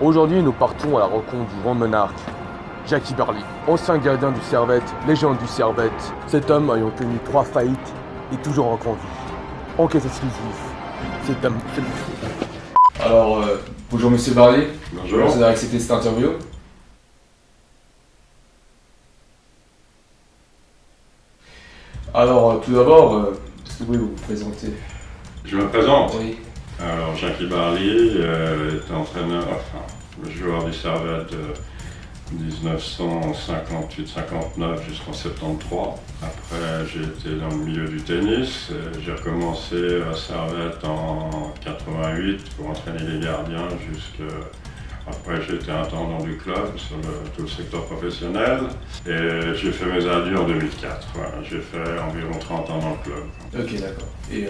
Aujourd'hui, nous partons à la rencontre du grand monarque, Jackie Burley, ancien gardien du Servette, légende du Servette. Cet homme ayant connu 3 faillites est toujours en grande vie. Enquête exclusive. Cet homme fait le Alors, bonjour Monsieur Burley. Bonjour. Merci d'avoir accepté cette interview. Alors, tout d'abord, est-ce que vous pouvez vous présenter? Je me présente. Oui. Alors, Jackie Burley est entraîneur, joueur du Servette de 1958-59 jusqu'en 73. Après, j'ai été dans le milieu du tennis. J'ai recommencé à Servette en 88 pour entraîner les gardiens Après, j'ai été intendant du club sur tout le secteur professionnel et j'ai fait mes adieux en 2004. Voilà, j'ai fait environ 30 ans dans le club. Ok, d'accord. Et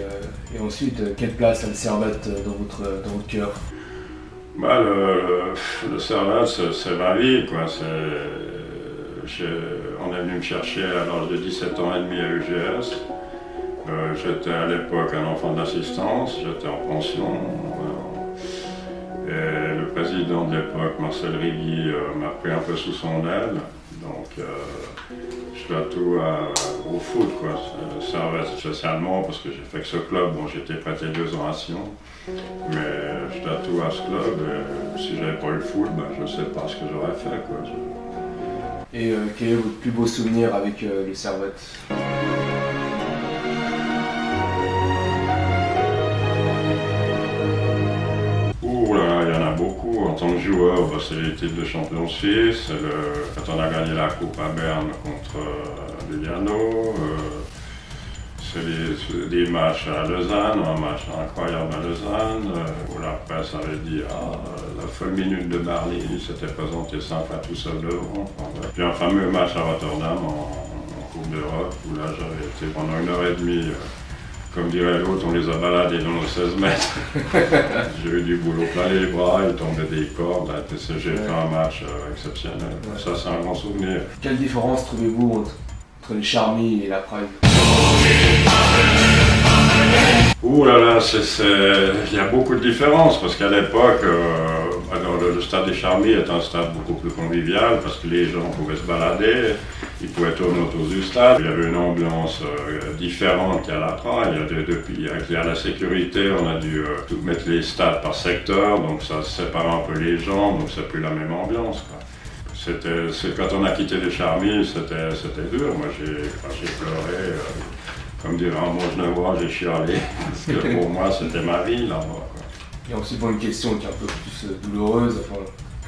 ensuite, quelle place a le Servette dans votre cœur? Bah, le Servette, c'est ma vie, quoi. On est venu me chercher à l'âge de 17 ans et demi à UGS. J'étais à l'époque un enfant d'assistance, j'étais en pension. Et le président de l'époque, Marcel Rigui, m'a pris un peu sous son aile. Donc je dois tout au foot, quoi. Servette spécialement parce que j'ai fait que ce club, bon, j'étais prêté 2 ans à Sion. Mais je dois tout à ce club et si j'avais pas eu le foot, ben, je ne sais pas ce que j'aurais fait, quoi. Et quel est votre plus beau souvenir avec le Servette? Ouh là, il y en a beaucoup. En tant que joueur, bah, c'est les titres de champion suisse, quand on a gagné la coupe à Berne contre Lugano, c'est des matchs à Lausanne, un match incroyable à Lausanne, où la presse avait dit la folle minute de Burley, il s'était présenté 5 fois tout seul devant. Enfin, ouais. Puis un fameux match à Rotterdam en Coupe d'Europe, où là j'avais été pendant 1h30. Comme dirait l'autre, on les a baladés dans nos 16 mètres. J'ai eu du boulot plein les bras, il tombait des cordes. J'ai fait un match exceptionnel. Ouais. Ça, c'est un grand souvenir. Quelle différence trouvez-vous entre les Charmy et la Pride? Ouh là là, il y a beaucoup de différences parce qu'à l'époque, le stade des Charmy est un stade beaucoup plus convivial parce que les gens pouvaient se balader, ils pouvaient tourner autour du stade. Il y avait une ambiance différente qu'à la Pride. Depuis avec la sécurité, on a dû tout mettre les stades par secteur, donc ça sépare un peu les gens, donc c'est plus la même ambiance, quoi. Quand on a quitté les Charmy, c'était dur. Moi, j'ai pleuré. Comme dirait un bon genevois, j'ai chialé. Parce que pour moi, c'était ma vie là-bas, quoi. Et ensuite, pour une question qui est un peu plus douloureuse, enfin,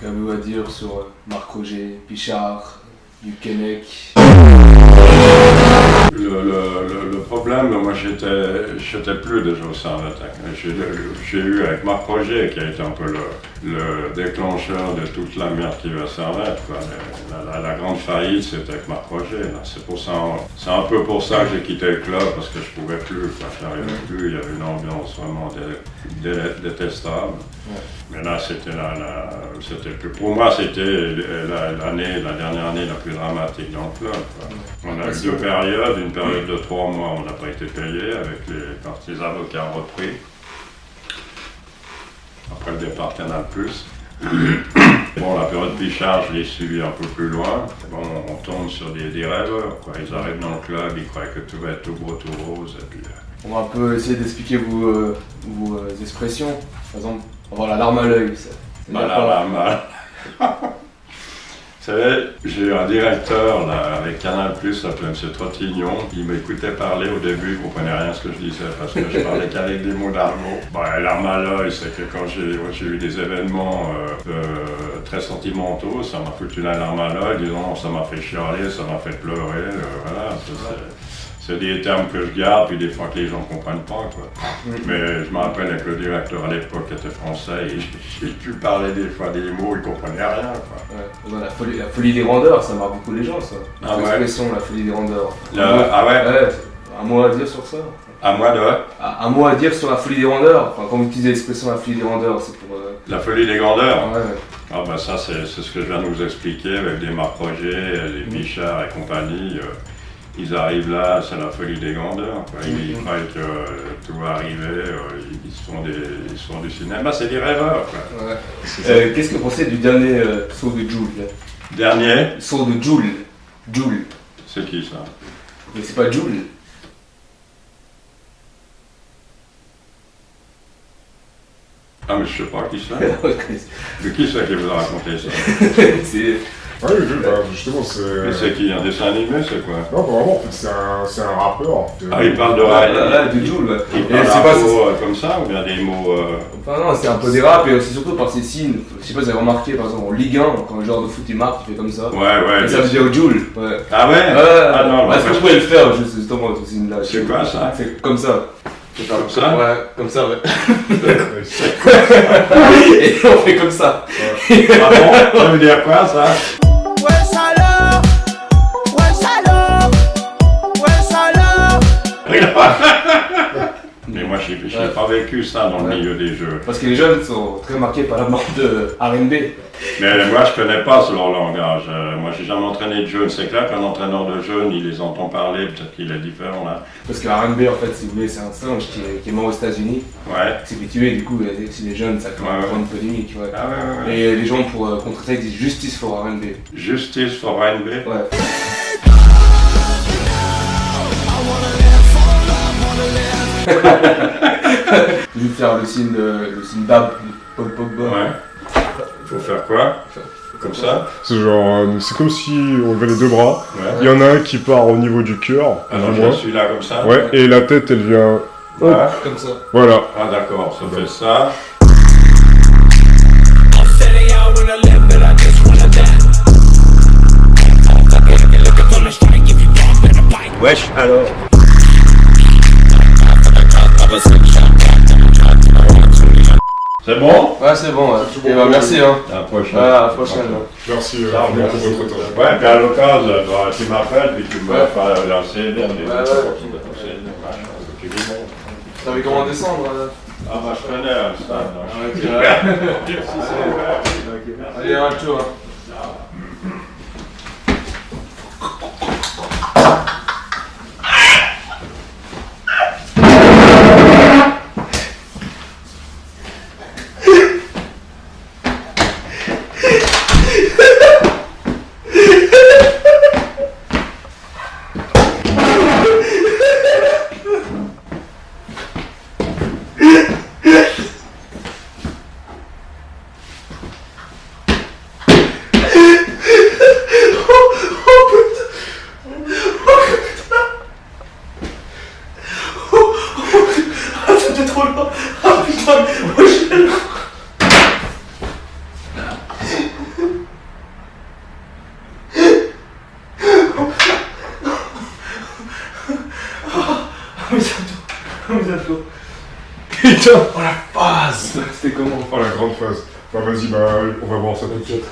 qu'avez-vous à dire sur Marc Roger, Pichard, Duquesnec? Le problème, moi j'étais plus déjà au Servette. J'ai eu avec Marc Roger qui a été un peu le déclencheur de toute la merde qui va à Servette, quoi. La grande faillite, c'était avec Marc Roger. C'est un peu pour ça que j'ai quitté le club parce que je pouvais plus, quoi. Je n'arrivais plus. Il y avait une ambiance vraiment détestable. Ouais. Mais là, c'était plus. Pour moi, c'était la dernière année la plus dramatique dans le club, quoi. On a eu 2 périodes, une période de 3 mois, on n'a pas été payé quand les avocats ont repris. Après le départ Canal+. Bon, la période Pichard, je l'ai suivi un peu plus loin. Bon, on tombe sur des rêveurs, quoi. Ils arrivent dans le club, ils croient que tout va être tout beau, tout rose. Et puis, On va un peu essayer d'expliquer vos expressions. Par exemple, avoir la larme à l'œil. La larme à Vous savez, j'ai eu un directeur là, avec Canal+, s'appelait M. Trottignon. Il m'écoutait parler au début, il ne comprenait rien à ce que je disais parce que je parlais qu'avec des mots d'argot. La larme à l'œil, c'est que quand j'ai eu des événements très sentimentaux, ça m'a foutu la larme à l'œil, disons ça m'a fait chialer, ça m'a fait pleurer, voilà. C'est des termes que je garde, puis des fois que les gens ne comprennent pas, quoi. Mais je me rappelle avec le directeur à l'époque qui était français, et j'ai pu parler des fois des mots, il ne comprenait rien, quoi. Ouais. La folie des grandeurs, ça marque beaucoup les gens, ça. L'expression, la folie des grandeurs. Ah ouais? Un mot à dire sur ça? À moi de? Un mot à dire sur la folie des grandeurs. Enfin, quand vous utilisez l'expression la folie des grandeurs, c'est pour... La folie des grandeurs? Ouais. Ah ben ça, c'est ce que je viens de vous expliquer avec des Marc Roger, des Pichard et compagnie. Ils arrivent là, c'est la folie des grandeurs. Quoi. Ils croient que tout va arriver, ils sont du cinéma, c'est des rêveurs. Quoi. Ouais. Qu'est-ce que vous pensez du dernier saut de Joule là? Dernier, Saut de Joule. Joule. c'est qui ça? Mais c'est pas Joule. Ah mais je sais pas qui c'est. De qui c'est qui vous a raconté ça? C'est... Ouais, justement, Mais c'est qui? Un dessin animé, c'est quoi? Non, vraiment, en fait, c'est un rappeur. Ah, il parle de de Joule, ouais. Il Et parle c'est un pas... mot comme ça ou bien des mots... Enfin non, c'est un peu des raps et c'est surtout par ses signes. Je sais pas si vous avez remarqué, par exemple, en Ligue 1, quand le joueur de foot il marque, il fait comme ça. Ouais, Et ça veut dire Joule. Ouais. Ah ouais? Ah non, est-ce que vous pouvez le faire, justement, ce signe-là? C'est quoi ça? C'est comme ça. C'est comme ça? Ouais, comme ça, ouais. Ouais. Et on fait comme ça. Ah bon? Ça veut dire quoi ça? Ouais salaud, ouais salaud, ouais salaud. Mais moi j'ai pas vécu ça dans le milieu des jeux. Parce que les jeunes sont très marqués par la mort de R&B. Mais moi je connais pas leur langage. Moi j'ai jamais entraîné de jeunes. C'est clair qu'un entraîneur de jeunes, il les entend parler, peut-être qu'il est différent là. Parce que R&B, en fait, si vous voulez, c'est un singe qui est mort aux États-Unis. Ouais. Il s'est fait tuer, du coup, si les jeunes, ça Ouais, ouais. prend une polémique, ouais. Ah ouais. Et les gens, pour contre ça, ils disent justice for R&B. Justice for R&B. Ouais. Je vais faire le signe d'Ab, Paul Pogba. Ouais. Faut faire quoi? Comme ça? C'est genre, c'est comme si on levait les deux bras. Ouais. Il y en a un qui part au niveau du cœur, Alors plus ou moins. je suis là comme ça? Ouais, et la tête, elle vient. Ouais. Comme ça. Voilà. Ah d'accord, ça fait ça. Wesh, alors. C'est bon? Ouais, c'est bon, ouais. Et bah, merci, hein. À la prochaine. Ouais, à la prochaine. hein. Merci Ça, pour merci. votre temps. Ouais, puis à l'occasion, tu m'appelles, puis tu me Ouais. fais lancer des T'avais comment descendre Ah bah je connais un stade. Allez, un tour. C'était trop long. Ah putain, moi j'ai... Putain, oh la phase. C'était comment? Oh, la grande phase. Bah, vas-y, bah, on va voir ça tout de suite.